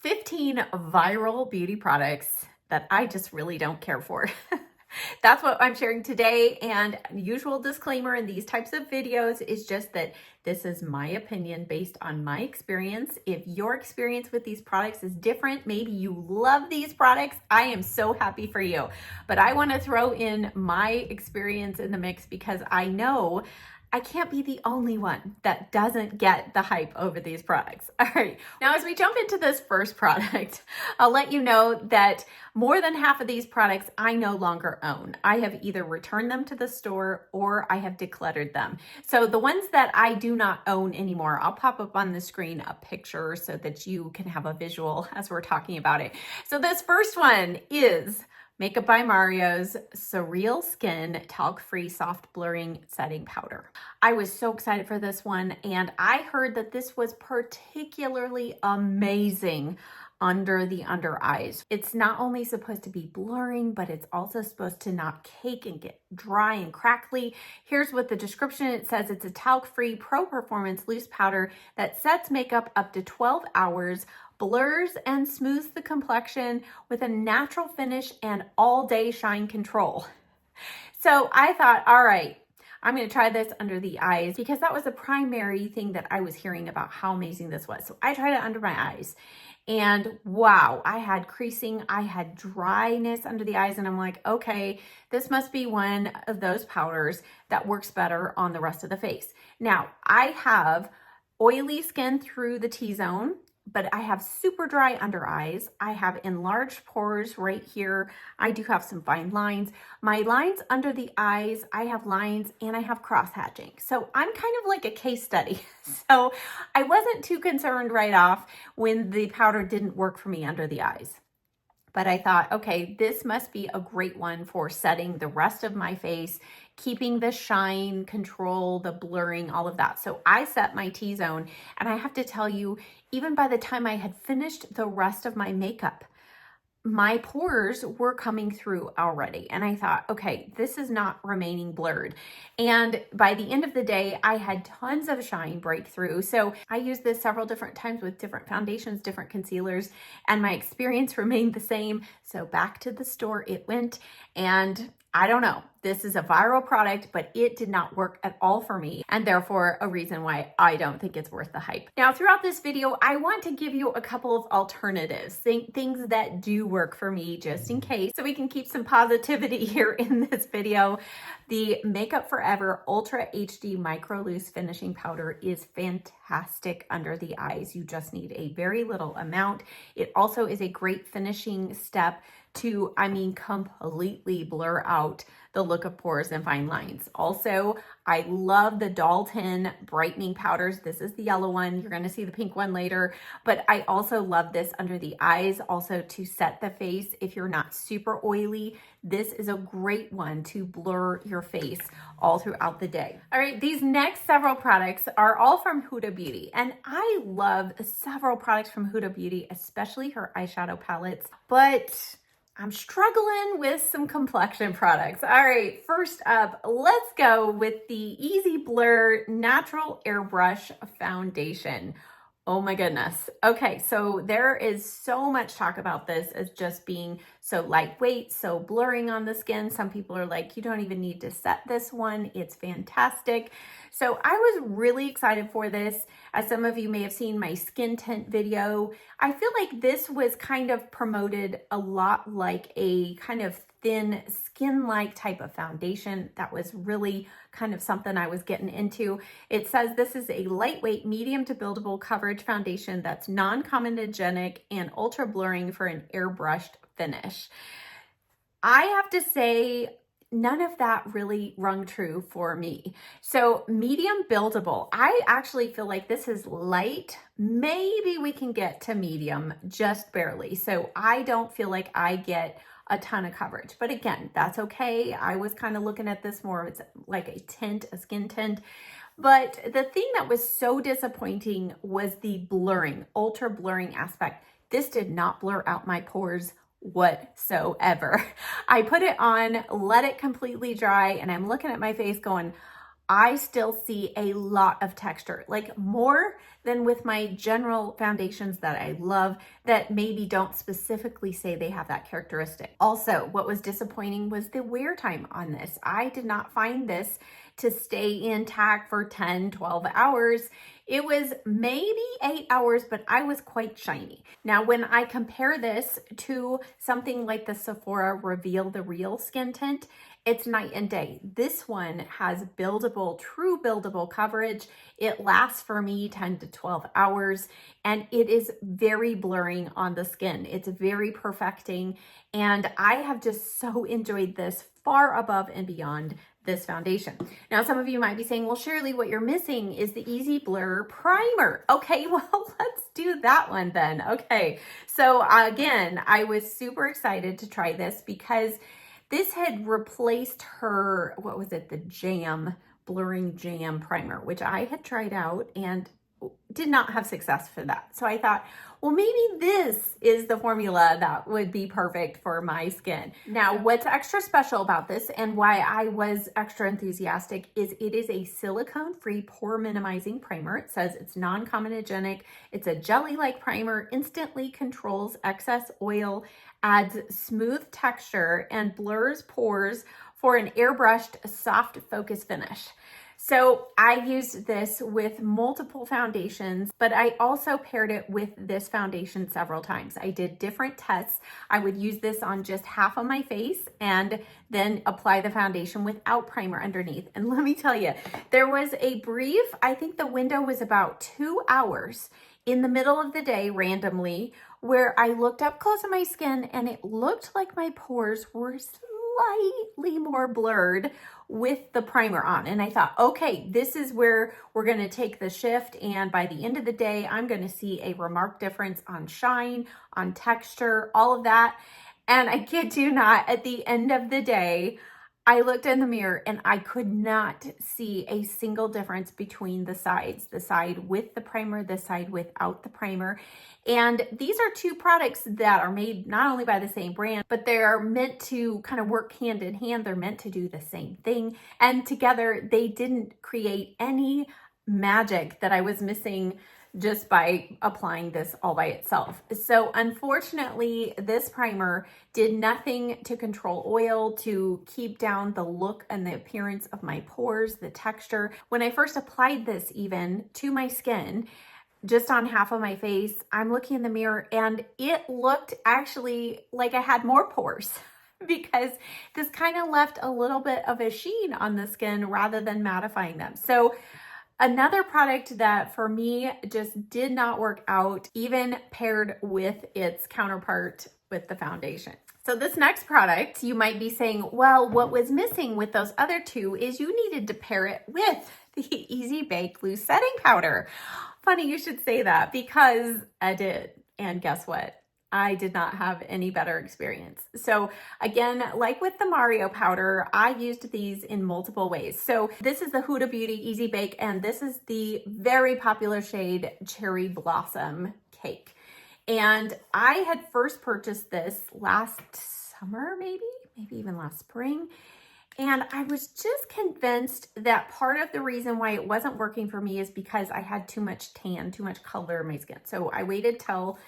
15 viral beauty products that I just really don't care for. That's what I'm sharing today. And usual disclaimer in these types of videos is just that this is my opinion based on my experience. If your experience with these products is different, maybe you love these products, I am so happy for you. But I want to throw in my experience in the mix because I know I can't be the only one that doesn't get the hype over these products. All right, now as we jump into this first product, I'll let you know that more than half of these products I no longer own. I have either returned them to the store or I have decluttered them. So the ones that I do not own anymore, I'll pop up on the screen a picture so that you can have a visual as we're talking about it. So this first one is Makeup by Mario's SurrealSkin Talc-Free Soft Blurring Setting Powder. I was so excited for this one, and I heard that this was particularly amazing under the under eyes. It's not only supposed to be blurring, but it's also supposed to not cake and get dry and crackly. Here's what the description, it says it's a talc-free pro performance loose powder that sets makeup up to 12 hours, blurs and smooths the complexion with a natural finish and all-day shine control. So I thought, all right, I'm going to try this under the eyes because that was the primary thing that I was hearing about how amazing this was. So I tried it under my eyes and wow, I had creasing, I had dryness under the eyes, and I'm like, okay, this must be one of those powders that works better on the rest of the face. Now, I have oily skin through the T-zone, but I have super dry under eyes. I have enlarged pores right here. I do have some fine lines. My lines under the eyes, I have lines and I have cross hatching. So I'm kind of like a case study. So I wasn't too concerned right off when the powder didn't work for me under the eyes. But I thought, okay, this must be a great one for setting the rest of my face, keeping the shine, control, the blurring, all of that. So I set my T-zone, and I have to tell you, even by the time I had finished the rest of my makeup, my pores were coming through already. And I thought, okay, this is not remaining blurred. And by the end of the day, I had tons of shine breakthrough. So I used this several different times with different foundations, different concealers, and my experience remained the same. So back to the store it went, and I don't know, this is a viral product, but it did not work at all for me, and therefore a reason why I don't think it's worth the hype. Now, throughout this video, I want to give you a couple of alternatives, things that do work for me just in case, so we can keep some positivity here in this video. The Makeup Forever Ultra HD Micro Loose Finishing Powder is fantastic under the eyes. You just need a very little amount. It also is a great finishing step to, completely blur out the look of pores and fine lines. Also, I love the Dalton brightening powders. This is the yellow one. You're going to see the pink one later, but I also love this under the eyes, also to set the face. If you're not super oily, this is a great one to blur your face all throughout the day. All right, these next several products are all from Huda Beauty, and I love several products from Huda Beauty, especially her eyeshadow palettes, but I'm struggling with some complexion products. All right, first up, let's go with the Easy Blur Natural Airbrush Foundation. Oh my goodness. Okay, so there is so much talk about this as just being so lightweight, so blurring on the skin. Some people are like, you don't even need to set this one. It's fantastic. So I was really excited for this. As some of you may have seen my skin tint video, I feel like this was kind of promoted a lot like a kind of thin skin-like type of foundation. That was really kind of something I was getting into. It says this is a lightweight, medium to buildable coverage foundation that's non-comedogenic and ultra blurring for an airbrushed finish. I have to say, none of that really rung true for me. So medium buildable, I actually feel like this is light. Maybe we can get to medium just barely. So I don't feel like I get a ton of coverage, but again, that's okay. I was kind of looking at this more as like a tint, a skin tint. But the thing that was so disappointing was the blurring, ultra blurring aspect. This did not blur out my pores whatsoever. I put it on, let it completely dry, and I'm looking at my face going, I still see a lot of texture, like more than with my general foundations that I love that maybe don't specifically say they have that characteristic. Also, what was disappointing was the wear time on this. I did not find this to stay intact for 10, 12 hours. It was maybe 8 hours, but I was quite shiny. Now, when I compare this to something like the Sephora Reveal the Real Skin Tint, it's night and day. This one has buildable, true buildable coverage. It lasts for me 10 to 12 hours, and it is very blurring on the skin. It's very perfecting, and I have just so enjoyed this far above and beyond this foundation. Now, some of you might be saying, well, Shirley, what you're missing is the Easy Blur Primer. Okay, well, let's do that one then. Okay, so again, I was super excited to try this because this had replaced her, what was it, the Blurring Jam Primer, which I had tried out and did not have success for that. So I thought, well, maybe this is the formula that would be perfect for my skin. Now, what's extra special about this and why I was extra enthusiastic is it is a silicone-free pore minimizing primer. It says it's non-comedogenic. It's a jelly-like primer, instantly controls excess oil, adds smooth texture, and blurs pores for an airbrushed soft focus finish. So I used this with multiple foundations, but I also paired it with this foundation several times. I did different tests. I would use this on just half of my face and then apply the foundation without primer underneath. And let me tell you, there was a brief, I think the window was about 2 hours in the middle of the day randomly, where I looked up close at my skin and it looked like my pores were slightly more blurred with the primer on. And I thought, okay, this is where we're going to take the shift. And by the end of the day, I'm going to see a remarked difference on shine, on texture, all of that. And I kid you not, at the end of the day, I looked in the mirror and I could not see a single difference between the sides, the side with the primer, the side without the primer. And these are two products that are made not only by the same brand, but they're meant to kind of work hand in hand. They're meant to do the same thing. And together they didn't create any magic that I was missing just by applying this all by itself. So unfortunately, this primer did nothing to control oil, to keep down the look and the appearance of my pores, the texture. When I first applied this even to my skin, just on half of my face, I'm looking in the mirror and it looked actually like I had more pores because this kind of left a little bit of a sheen on the skin rather than mattifying them. So another product that for me just did not work out, even paired with its counterpart with the foundation. So this next product, you might be saying, well, what was missing with those other two is you needed to pair it with the Easy Bake Loose Setting Powder. Funny you should say that because I did. And guess what? I did not have any better experience. So again, like with the Mario powder, I used these in multiple ways. So this is the Huda Beauty Easy Bake, and this is the very popular shade Cherry Blossom Cake. And I had first purchased this last summer, maybe even last spring. And I was just convinced that part of the reason why it wasn't working for me is because I had too much tan, too much color in my skin. So I waited till,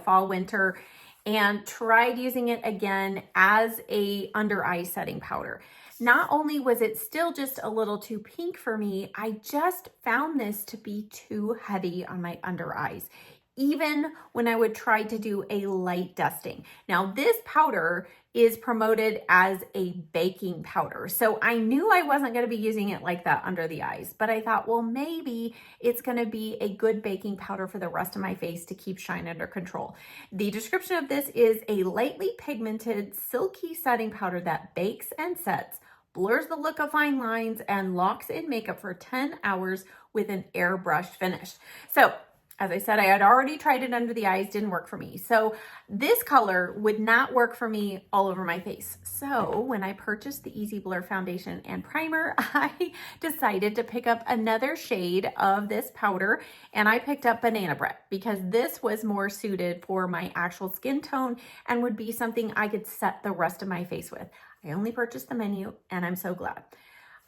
fall, winter, and tried using it again as a under eye setting powder. Not only was it still just a little too pink for me, I just found this to be too heavy on my under eyes, even when I would try to do a light dusting. Now, this powder is promoted as a baking powder. So I knew I wasn't going to be using it like that under the eyes, but I thought, well, maybe it's going to be a good baking powder for the rest of my face to keep shine under control. The description of this is a lightly pigmented, silky setting powder that bakes and sets, blurs the look of fine lines, and locks in makeup for 10 hours with an airbrush finish. So as I said, I had already tried it under the eyes, didn't work for me. So this color would not work for me all over my face. So when I purchased the Easy Blur foundation and primer, I decided to pick up another shade of this powder, and I picked up Banana Bread because this was more suited for my actual skin tone and would be something I could set the rest of my face with. I only purchased the menu, and I'm so glad.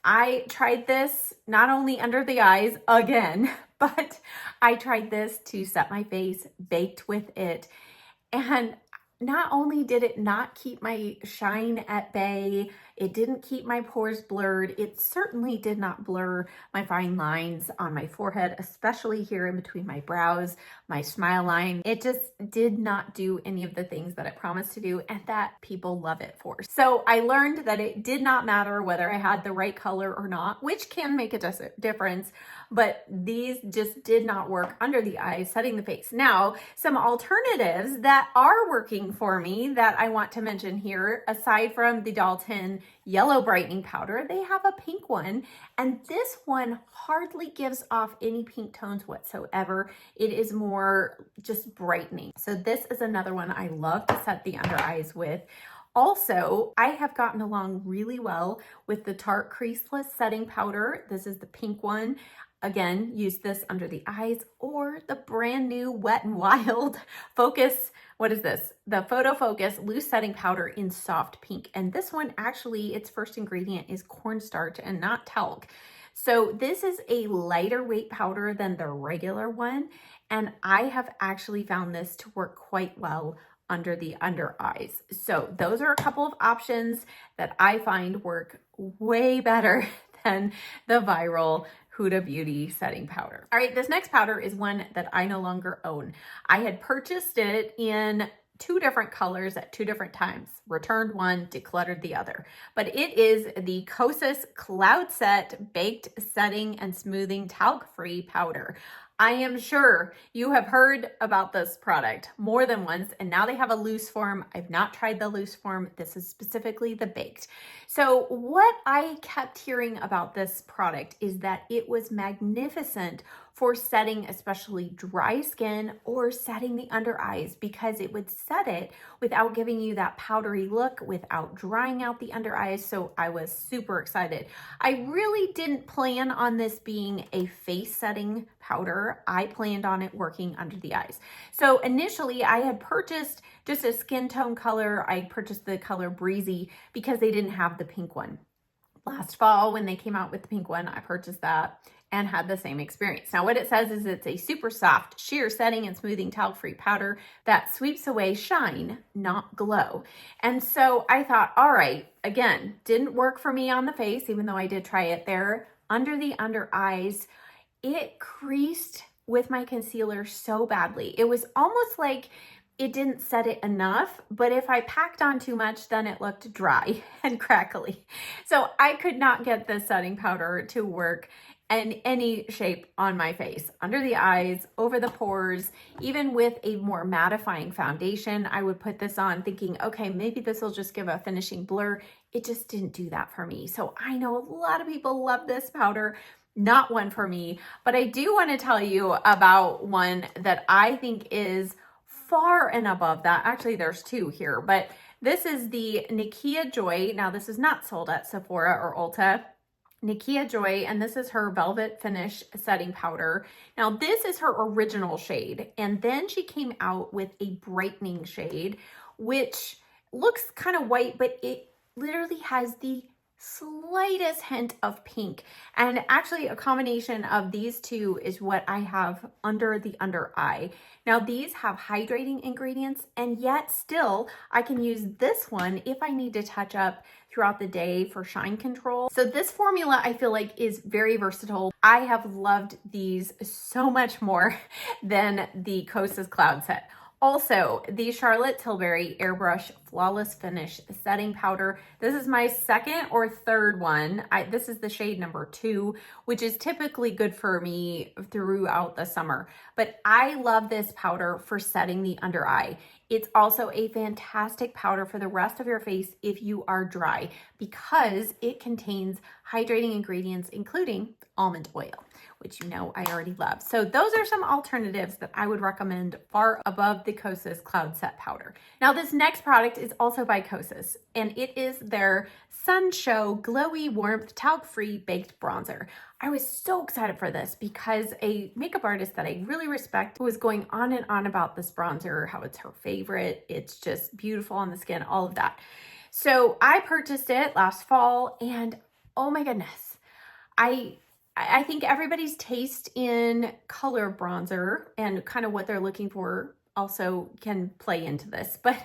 I tried this not only under the eyes again, but I tried this to set my face, baked with it. And not only did it not keep my shine at bay, it didn't keep my pores blurred, it certainly did not blur my fine lines on my forehead, especially here in between my brows, my smile line. It just did not do any of the things that it promised to do and that people love it for. So I learned that it did not matter whether I had the right color or not, which can make a difference, but these just did not work under the eyes, setting the face. Now, some alternatives that are working for me that I want to mention here, aside from the Dalton yellow brightening powder, they have a pink one, and this one hardly gives off any pink tones whatsoever. It is more just brightening. So this is another one I love to set the under eyes with. Also, I have gotten along really well with the Tarte Creaseless Setting Powder. This is the pink one. Again, use this under the eyes, or the brand new Wet n Wild Focus. What is this? The Photo Focus Loose Setting Powder in soft pink. And this one actually, its first ingredient is cornstarch and not talc. So this is a lighter weight powder than the regular one. And I have actually found this to work quite well under the under eyes. So those are a couple of options that I find work way better than the viral Huda Beauty setting powder. All right, this next powder is one that I no longer own. I had purchased it in 2 different colors at 2 different times, returned one, decluttered the other. But it is the Kosas Cloud Set Baked Setting and Smoothing Talc-Free Powder. I am sure you have heard about this product more than once, and now they have a loose form. I've not tried the loose form. This is specifically the baked. So what I kept hearing about this product is that it was magnificent for setting especially dry skin or setting the under eyes, because it would set it without giving you that powdery look, without drying out the under eyes. So I was super excited. I really didn't plan on this being a face setting powder. I planned on it working under the eyes. So initially I had purchased just a skin tone color. I purchased the color Breezy because they didn't have the pink one. Last fall when they came out with the pink one, I purchased that and had the same experience. Now what it says is it's a super soft sheer setting and smoothing talc-free powder that sweeps away shine, not glow. And so I thought, all right, again, didn't work for me on the face, even though I did try it there. Under the under eyes, it creased with my concealer so badly. It was almost like it didn't set it enough, but if I packed on too much, then it looked dry and crackly. So I could not get this setting powder to work in any shape on my face, under the eyes, over the pores. Even with a more mattifying foundation, I would put this on thinking, okay, maybe this will just give a finishing blur. It just didn't do that for me. So I know a lot of people love this powder, not one for me, but I do want to tell you about one that I think is far and above that. Actually, there's 2 here, but this is the Nikkia Joy. Now this is not sold at Sephora or Ulta. Nikkia Joy, and this is her Velvet Finish Setting Powder. Now this is her original shade, and then she came out with a brightening shade, which looks kind of white, but it literally has the slightest hint of pink. And actually a combination of these 2 is what I have under the under eye. Now these have hydrating ingredients, and yet still I can use this one if I need to touch up throughout the day for shine control. So this formula I feel like is very versatile. I have loved these so much more than the Kosas Cloud Set. Also, the Charlotte Tilbury Airbrush Flawless Finish Setting Powder. This is my 2nd or 3rd one. This is the shade number 2, which is typically good for me throughout the summer. But I love this powder for setting the under eye. It's also a fantastic powder for the rest of your face if you are dry, because it contains hydrating ingredients, including almond oil, which you know I already love. So those are some alternatives that I would recommend far above the Kosas Cloud Set Powder. Now this next product is also by Kosas, and it is their Sun Show Glowy Warmth Talc-Free Baked Bronzer. I was so excited for this because a makeup artist that I really respect was going on and on about this bronzer, how it's her favorite, it's just beautiful on the skin, all of that. So I purchased it last fall, and oh my goodness, I think everybody's taste in color bronzer and kind of what they're looking for also can play into this, but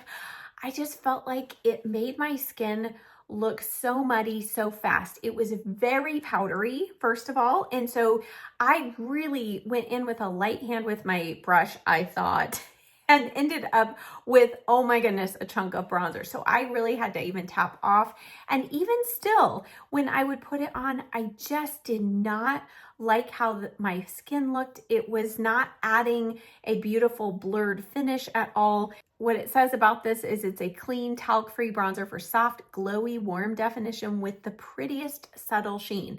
I just felt like it made my skin look so muddy so fast. It was very powdery, first of all, and so I really went in with a light hand with my brush, I thought, and ended up with, oh my goodness, a chunk of bronzer. So I really had to even tap off. And even still, when I would put it on, I just did not like how my skin looked. It was not adding a beautiful blurred finish at all. What it says about this is it's a clean, talc-free bronzer for soft, glowy, warm definition with the prettiest subtle sheen.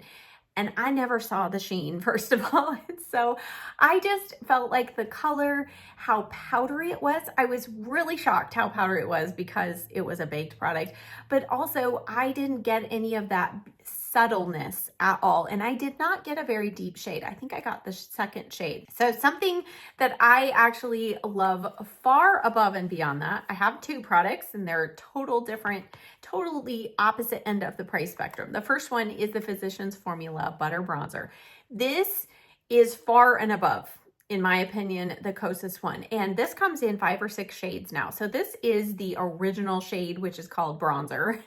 And I never saw the sheen, first of all. And so I just felt like the color, how powdery it was. I was really shocked how powdery it was because it was a baked product, but also I didn't get any of that subtleness at all. And I did not get a very deep shade. I think I got the second shade. So something that I actually love far above and beyond that, I have two products and they're totally opposite end of the price spectrum. The first one is the Physicians Formula Butter Bronzer. This is far and above, in my opinion, the Kosas one. And this comes in 5 or 6 shades now. So this is the original shade, which is called bronzer.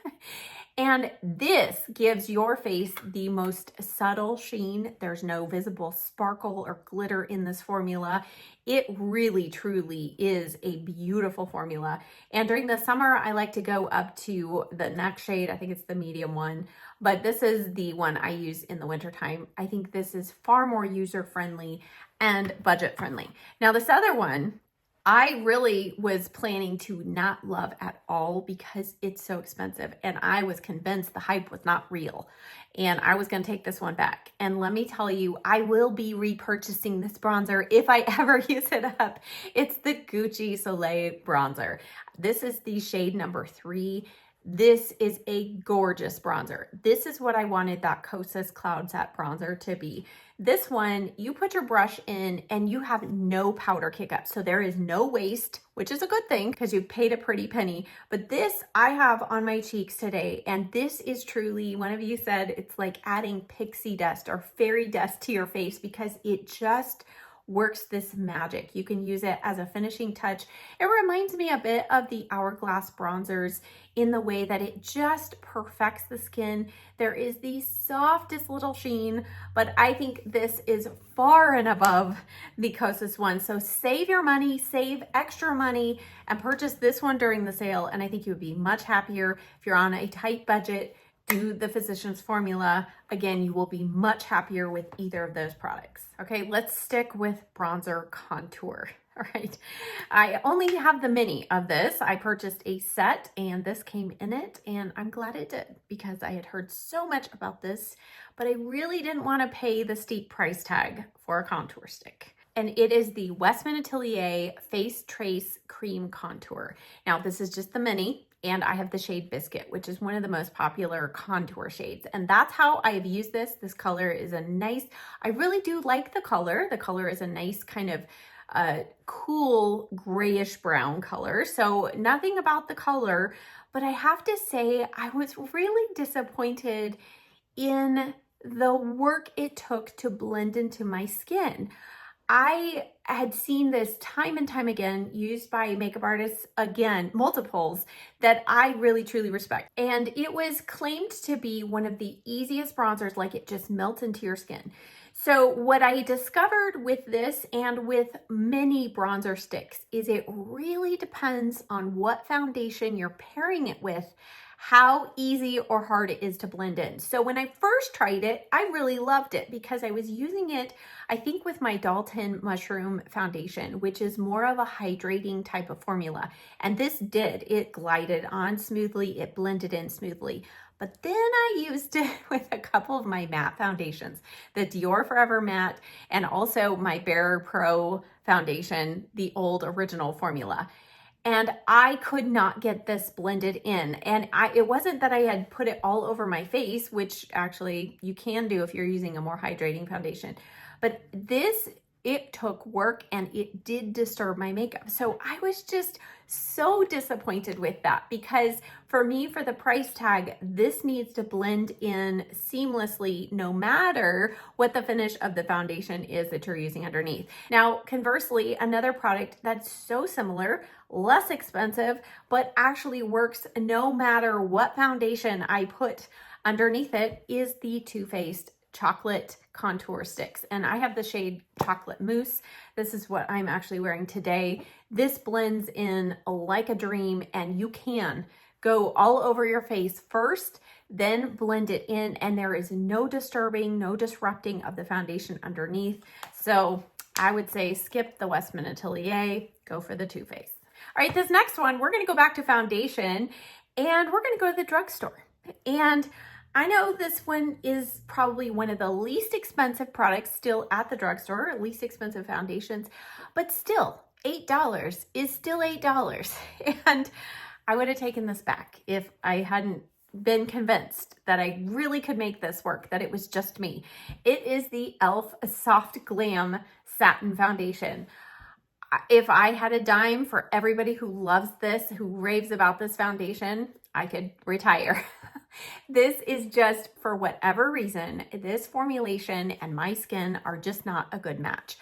And this gives your face the most subtle sheen. There's no visible sparkle or glitter in this formula. It really, truly is a beautiful formula. And during the summer, I like to go up to the next shade. I think it's the medium one, but this is the one I use in the wintertime. I think this is far more user-friendly and budget-friendly. Now, this other one, I really was planning to not love at all because it's so expensive. And I was convinced the hype was not real. And I was going to take this one back. And let me tell you, I will be repurchasing this bronzer if I ever use it up. It's the Gucci Soleil bronzer. This is the shade number 3. This is a gorgeous bronzer. This is what I wanted that Kosas Cloud Set bronzer to be. This one, you put your brush in and you have no powder kick-up. So there is no waste, which is a good thing because you've paid a pretty penny. But this I have on my cheeks today. And this is truly, one of you said, it's like adding pixie dust or fairy dust to your face because it just works this magic. You can use it as a finishing touch. It reminds me a bit of the Hourglass bronzers in the way that it just perfects the skin. There is the softest little sheen, but I think this is far and above the Kosas one. So save your money, save extra money, and purchase this one during the sale. And I think you would be much happier if you're on a tight budget. Do the Physicians Formula. Again, you will be much happier with either of those products. Okay, let's stick with bronzer contour. All right, I only have the mini of this. I purchased a set and this came in it, and I'm glad it did because I had heard so much about this, but I really didn't want to pay the steep price tag for a contour stick. And it is the Westman Atelier Face Trace Cream Contour. Now, this is just the mini. And I have the shade Biscuit, which is one of the most popular contour shades. And that's how I've used this. This color is a nice, I really do like the color. The color is a nice kind of cool grayish brown color. So nothing about the color, but I have to say I was really disappointed in the work it took to blend into my skin. I had seen this time and time again used by makeup artists, again, multiples, that I really truly respect. And it was claimed to be one of the easiest bronzers, like it just melts into your skin. So what I discovered with this and with many bronzer sticks is it really depends on what foundation you're pairing it with, how easy or hard it is to blend in. So when I first tried it, I really loved it because I was using it, I think, with my Dalton Mushroom foundation, which is more of a hydrating type of formula. And this did, it glided on smoothly, it blended in smoothly. But then I used it with a couple of my matte foundations, the Dior Forever Matte, and also my Bare Pro foundation, the old original formula. And I could not get this blended in. And it wasn't that I had put it all over my face, which actually you can do if you're using a more hydrating foundation. But this it took work and it did disturb my makeup. So I was just so disappointed with that, because for me, for the price tag, this needs to blend in seamlessly no matter what the finish of the foundation is that you're using underneath. Now, conversely, another product that's so similar, less expensive, but actually works no matter what foundation I put underneath it, is the Too Faced Chocolate Contour Sticks. And I have the shade Chocolate Mousse. This is what I'm actually wearing today. This blends in like a dream, and you can go all over your face first, then blend it in, and there is no disturbing, no disrupting of the foundation underneath. So I would say skip the Westman Atelier, go for the Too Faced. All right, this next one, we're gonna go back to foundation, and we're gonna go to the drugstore. And I know this one is probably one of the least expensive products still at the drugstore, least expensive foundations, but still $8 is still $8. And I would have taken this back if I hadn't been convinced that I really could make this work, that it was just me. It is the e.l.f. Soft Glam Satin Foundation. If I had a dime for everybody who loves this, who raves about this foundation, I could retire. This is just, for whatever reason, this formulation and my skin are just not a good match.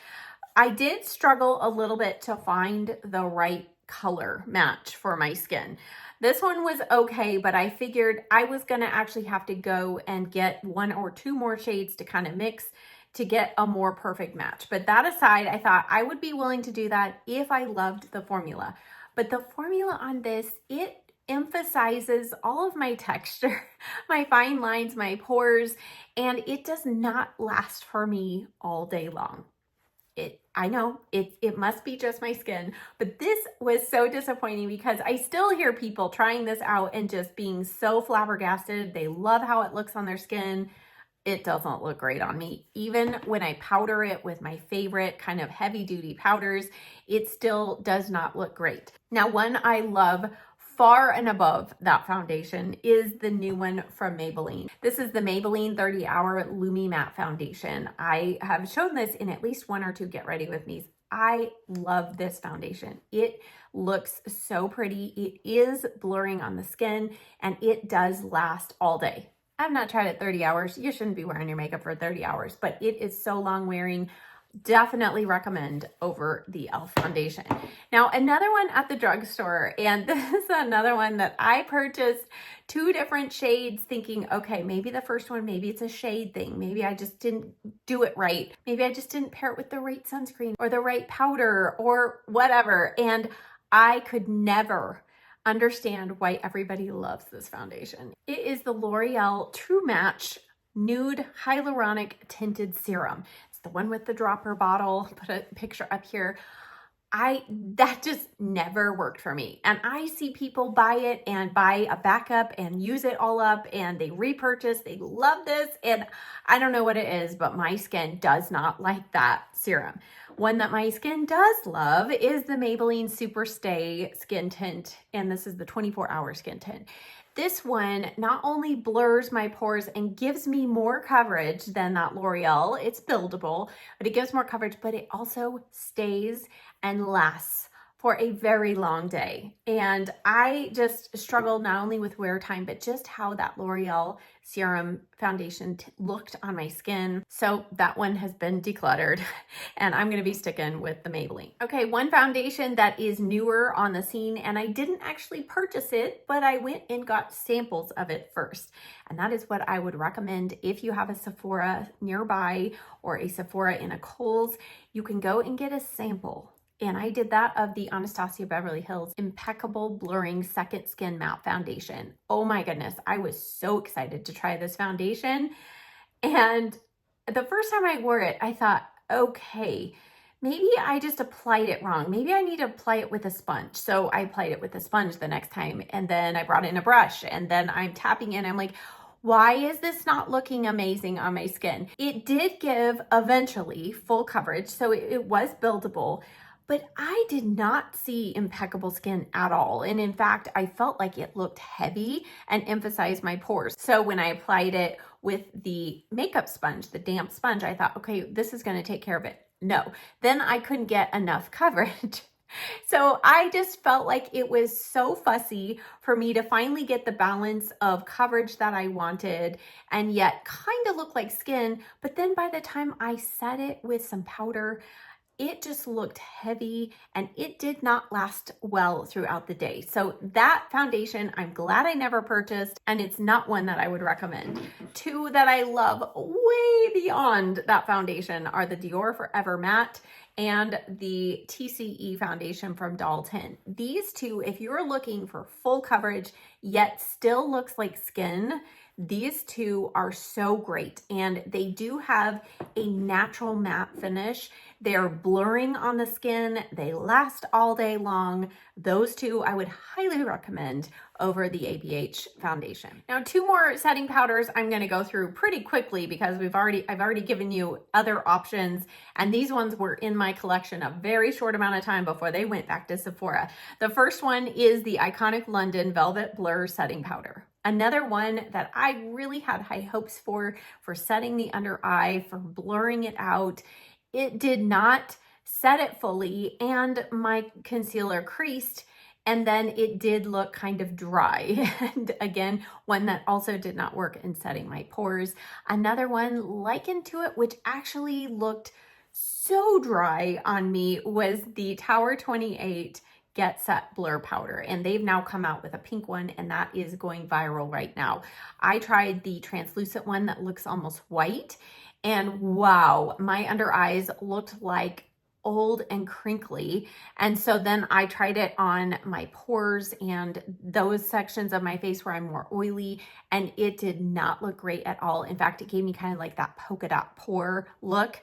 I did struggle a little bit to find the right color match for my skin. This one was okay, but I figured I was gonna actually have to go and get 1 or 2 more shades to kind of mix to get a more perfect match. But that aside, I thought I would be willing to do that if I loved the formula. But the formula on this, it emphasizes all of my texture, my fine lines, my pores, and it does not last for me all day long. I know it must be just my skin, but this was so disappointing because I still hear people trying this out and just being so flabbergasted. They love how it looks on their skin. It doesn't look great on me. Even when I powder it with my favorite kind of heavy duty powders, it still does not look great. Now, one I love far and above that foundation is the new one from Maybelline. This is the Maybelline 30 Hour Lumi Matte Foundation. I have shown this in at least 1 or 2 Get Ready With Me's. I love this foundation. It looks so pretty. It is blurring on the skin, and it does last all day. I've not tried it 30 hours. You shouldn't be wearing your makeup for 30 hours, but it is so long wearing. Definitely recommend over the e.l.f. foundation. Now, another one at the drugstore, and this is another one that I purchased 2 different shades thinking, okay, maybe the first one, maybe it's a shade thing. Maybe I just didn't do it right. Maybe I just didn't pair it with the right sunscreen or the right powder or whatever. And I could never understand why everybody loves this foundation. It is the L'Oreal True Match Nude Hyaluronic Tinted Serum. The one with the dropper bottle, put a picture up here. That just never worked for me. And I see people buy it and buy a backup and use it all up, and they repurchase, they love this. And I don't know what it is, but my skin does not like that serum. One that my skin does love is the Maybelline Super Stay Skin Tint. And this is the 24-hour skin tint. This one not only blurs my pores and gives me more coverage than that L'Oreal, it's buildable, but it gives more coverage, but it also stays and lasts for a very long day. And I just struggled not only with wear time, but just how that L'Oreal serum foundation looked on my skin. So that one has been decluttered, and I'm gonna be sticking with the Maybelline. Okay, one foundation that is newer on the scene, and I didn't actually purchase it, but I went and got samples of it first. And that is what I would recommend if you have a Sephora nearby or a Sephora in a Kohl's. You can go and get a sample. And I did that of the Anastasia Beverly Hills Impeccable Blurring Second Skin Matte Foundation. Oh my goodness, I was so excited to try this foundation. And the first time I wore it, I thought, okay, maybe I just applied it wrong. Maybe I need to apply it with a sponge. So I applied it with a sponge the next time, and then I brought in a brush, and then I'm tapping in. I'm like, why is this not looking amazing on my skin? It did give eventually full coverage, so it was buildable. but I did not see impeccable skin at all. And in fact, I felt like it looked heavy and emphasized my pores. So when I applied it with the makeup sponge, the damp sponge, I thought, okay, this is going to take care of it. No, then I couldn't get enough coverage. So I just felt like it was so fussy for me to finally get the balance of coverage that I wanted and yet kind of look like skin. But then by the time I set it with some powder, it just looked heavy and it did not last well throughout the day. So that foundation, I'm glad I never purchased, and it's not one that I would recommend. Two that I love way beyond that foundation are the Dior Forever Matte and the TCE foundation from Dalton. These two, if you're looking for full coverage yet still looks like skin, these two are so great, and they do have a natural matte finish. They're blurring on the skin. They last all day long. Those two I would highly recommend over the ABH foundation. Now, two more setting powders I'm going to go through pretty quickly because I've already given you other options, and these ones were in my collection a very short amount of time before they went back to Sephora. The first one is the iconic London Velvet Blur setting powder. Another one that I really had high hopes for setting the under eye, for blurring it out. It did not set it fully, and my concealer creased, and then it did look kind of dry. And again, one that also did not work in setting my pores. Another one likened to it, which actually looked so dry on me, was the Tower 28 Get Set Blur Powder, and they've now come out with a pink one, and that is going viral right now. I tried the translucent one that looks almost white, and wow, my under eyes looked like old and crinkly. And so then I tried it on my pores and those sections of my face where I'm more oily, and it did not look great at all. In fact, it gave me kind of like that polka dot pore look.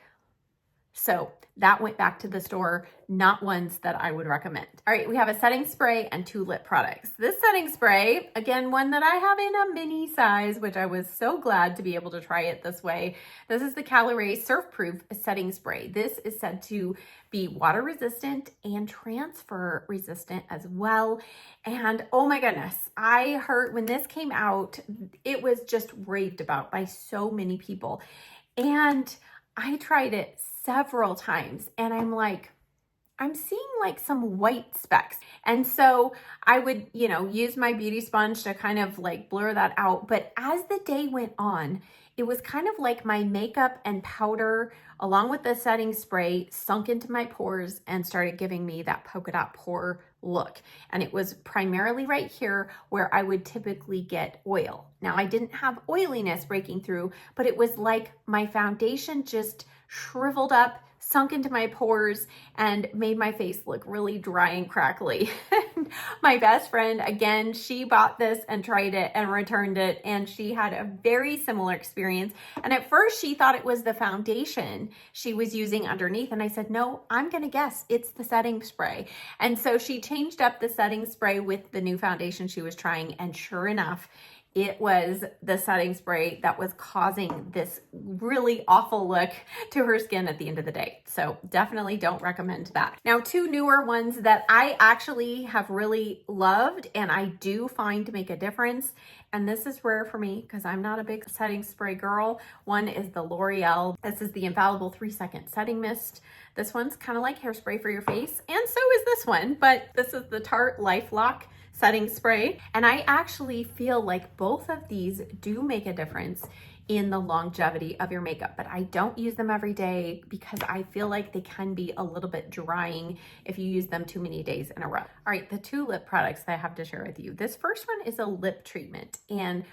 So that went back to the store, not ones that I would recommend. All right, we have a setting spray and two lip products. This setting spray, again, one that I have in a mini size, which I was so glad to be able to try it this way. This is the Caliray Surfproof setting spray. This is said to be water resistant and transfer resistant as well. And oh my goodness, I heard when this came out, it was just raved about by so many people. And I tried it several times, and I'm like, I'm seeing like some white specks. And so I would, use my beauty sponge to kind of like blur that out. But as the day went on, it was kind of like my makeup and powder along with the setting spray sunk into my pores and started giving me that polka dot pore look. And it was primarily right here where I would typically get oil. Now, I didn't have oiliness breaking through, but it was like my foundation just shriveled up, sunk into my pores, and made my face look really dry and crackly. My best friend, again, she bought this and tried it and returned it, and she had a very similar experience. And at first she thought it was the foundation she was using underneath, and I said, no, I'm gonna guess it's the setting spray. And so she changed up the setting spray with the new foundation she was trying, and sure enough, it was the setting spray that was causing this really awful look to her skin at the end of the day. So definitely don't recommend that. Now, two newer ones that I actually have really loved and I do find to make a difference, and this is rare for me because I'm not a big setting spray girl. One is the L'Oreal. This is the Infallible 3-Second Setting Mist. This one's kind of like hairspray for your face, and so is this one, but this is the Tarte LifeLock setting spray. And I actually feel like both of these do make a difference in the longevity of your makeup, but I don't use them every day because I feel like they can be a little bit drying if you use them too many days in a row. All right, the two lip products that I have to share with you. This first one is a lip treatment, and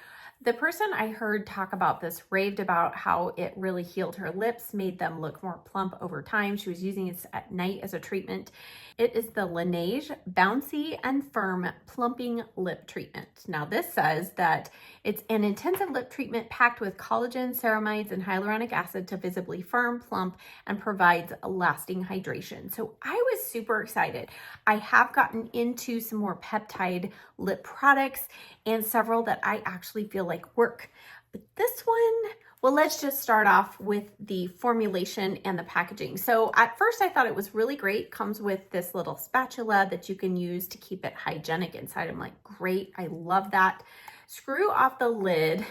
the person I heard talk about this raved about how it really healed her lips, made them look more plump over time. She was using it at night as a treatment. It is the Laneige Bouncy and Firm Plumping Lip Treatment. Now, this says that it's an intensive lip treatment packed with collagen, ceramides, and hyaluronic acid to visibly firm, plump, and provides lasting hydration. So I was super excited. I have gotten into some more peptide lip products and several that I actually feel like work. But this one Well, let's just start off with the formulation and the packaging. So at first I thought it was really great. Comes with this little spatula that you can use to keep it hygienic inside. I'm like, great, I love that. Screw off the lid.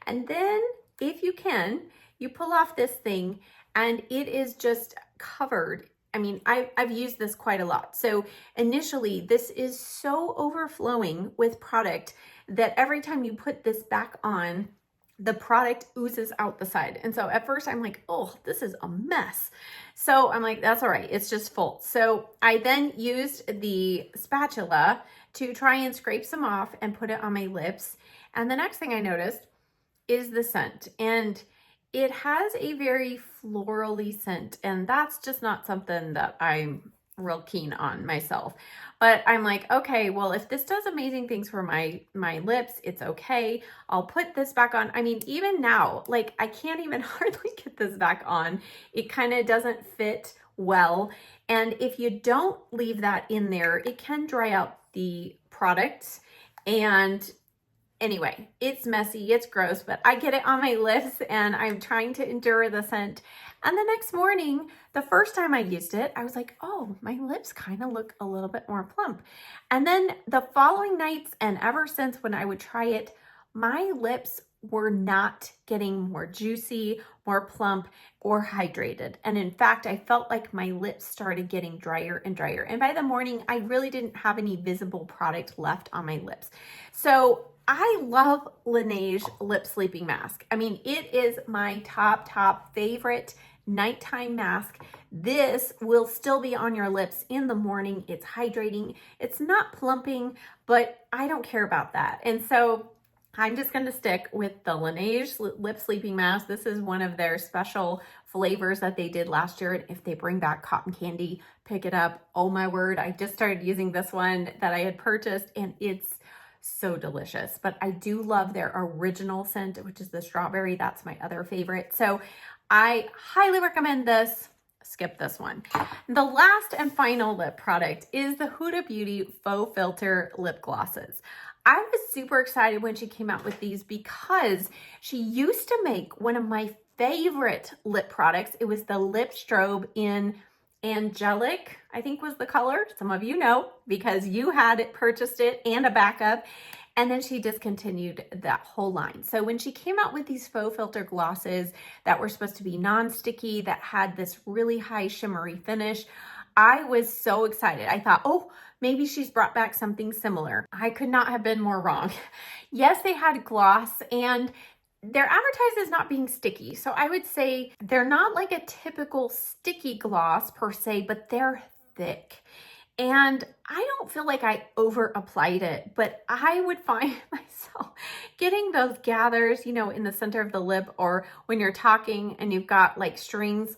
And then if you can, you pull off this thing and it is just covered. I mean, I've used this quite a lot. So initially this is so overflowing with product that every time you put this back on, the product oozes out the side. And so at first I'm like, oh, this is a mess. So I'm like, that's all right, it's just full. So I then used the spatula to try and scrape some off and put it on my lips. And the next thing I noticed is the scent. And it has a very florally scent. And that's just not something that I'm real keen on myself. But I'm like, okay, well, if this does amazing things for my lips, it's okay. I'll put this back on. I mean, even now, like I can't even hardly get this back on. It kind of doesn't fit well. And if you don't leave that in there, it can dry out the product. And anyway, it's messy, it's gross, but I get it on my lips and I'm trying to endure the scent. And the next morning, the first time I used it, I was like, oh, my lips kind of look a little bit more plump. And then the following nights and ever since when I would try it, my lips were not getting more juicy, more plump, or hydrated. And in fact, I felt like my lips started getting drier and drier. And by the morning, I really didn't have any visible product left on my lips. So I love Laneige Lip Sleeping Mask. I mean, it is my top favorite nighttime mask. This will still be on your lips in the morning. It's hydrating. It's not plumping, but I don't care about that. And so I'm just going to stick with the Laneige Lip Sleeping Mask. This is one of their special flavors that they did last year. And if they bring back cotton candy, pick it up. Oh my word. I just started using this one that I had purchased and it's so delicious. But I do love their original scent, which is the strawberry. That's my other favorite. So I highly recommend this. Skip this one. The last and final lip product is the Huda Beauty Faux Filter Lip Glosses. I was super excited when she came out with these because she used to make one of my favorite lip products. It was the Lip Strobe in Angelic, I think was the color. Some of you know because you had it, purchased it and a backup. And then she discontinued that whole line. So when she came out with these faux filter glosses that were supposed to be non-sticky, that had this really high shimmery finish, I was so excited. I thought, oh, maybe she's brought back something similar. I could not have been more wrong. Yes, they had gloss and they're advertised as not being sticky. So I would say they're not like a typical sticky gloss per se, but they're thick. And I don't feel like I over applied it, but I would find myself getting those gathers, you know, in the center of the lip or when you're talking and you've got like strings.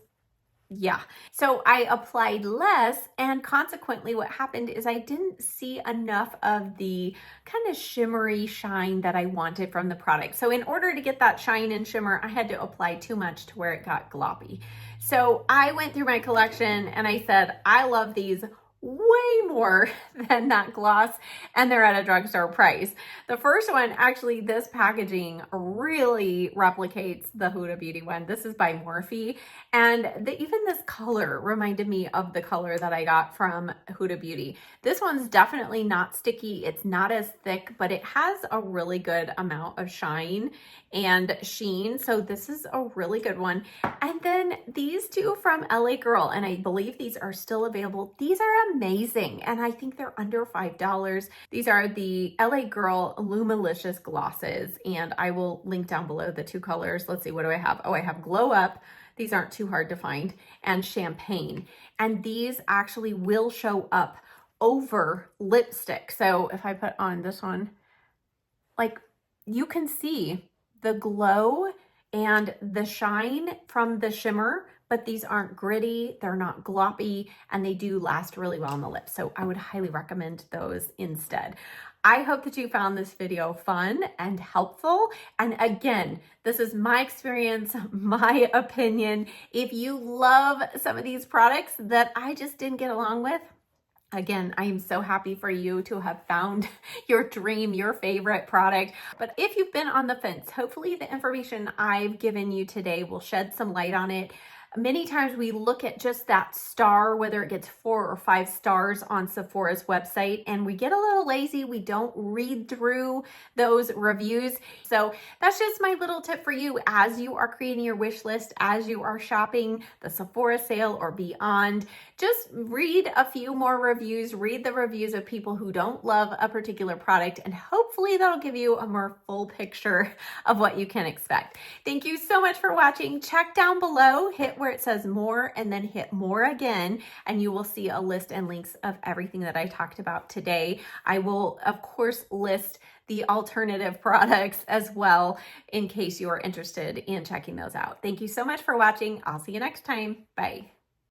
Yeah. So I applied less and consequently what happened is I didn't see enough of the kind of shimmery shine that I wanted from the product. So in order to get that shine and shimmer, I had to apply too much to where it got gloppy. So I went through my collection and I said, I love these way more than that gloss and they're at a drugstore price. The first one, actually this packaging really replicates the Huda Beauty one. This is by Morphe and even this color reminded me of the color that I got from Huda Beauty. This one's definitely not sticky. It's not as thick, but it has a really good amount of shine and sheen. So this is a really good one. And then these two from LA Girl, and I believe these are still available. These are amazing. And I think they're under $5. These are the LA Girl Lumalicious glosses. And I will link down below the two colors. Let's see, what do I have? Oh, I have Glow Up. These aren't too hard to find. And Champagne. And these actually will show up over lipstick. So if I put on this one, like you can see the glow and the shine from the shimmer, but these aren't gritty, they're not gloppy, and they do last really well on the lips. So I would highly recommend those instead. I hope that you found this video fun and helpful. And again, this is my experience, my opinion. If you love some of these products that I just didn't get along with, Again, I am so happy for you to have found your dream, your favorite product. But if you've been on the fence, hopefully the information I've given you today will shed some light on it. Many times we look at just that star, whether it gets 4 or 5 stars on Sephora's website, and we get a little lazy. We don't read through those reviews. So that's just my little tip for you as you are creating your wish list, as you are shopping the Sephora sale or beyond. Just read a few more reviews, read the reviews of people who don't love a particular product, and hopefully that'll give you a more full picture of what you can expect. Thank you so much for watching. Check down below, hit where it says more, and then hit more again, and you will see a list and links of everything that I talked about today. I will, of course, list the alternative products as well in case you are interested in checking those out. Thank you so much for watching. I'll see you next time. Bye.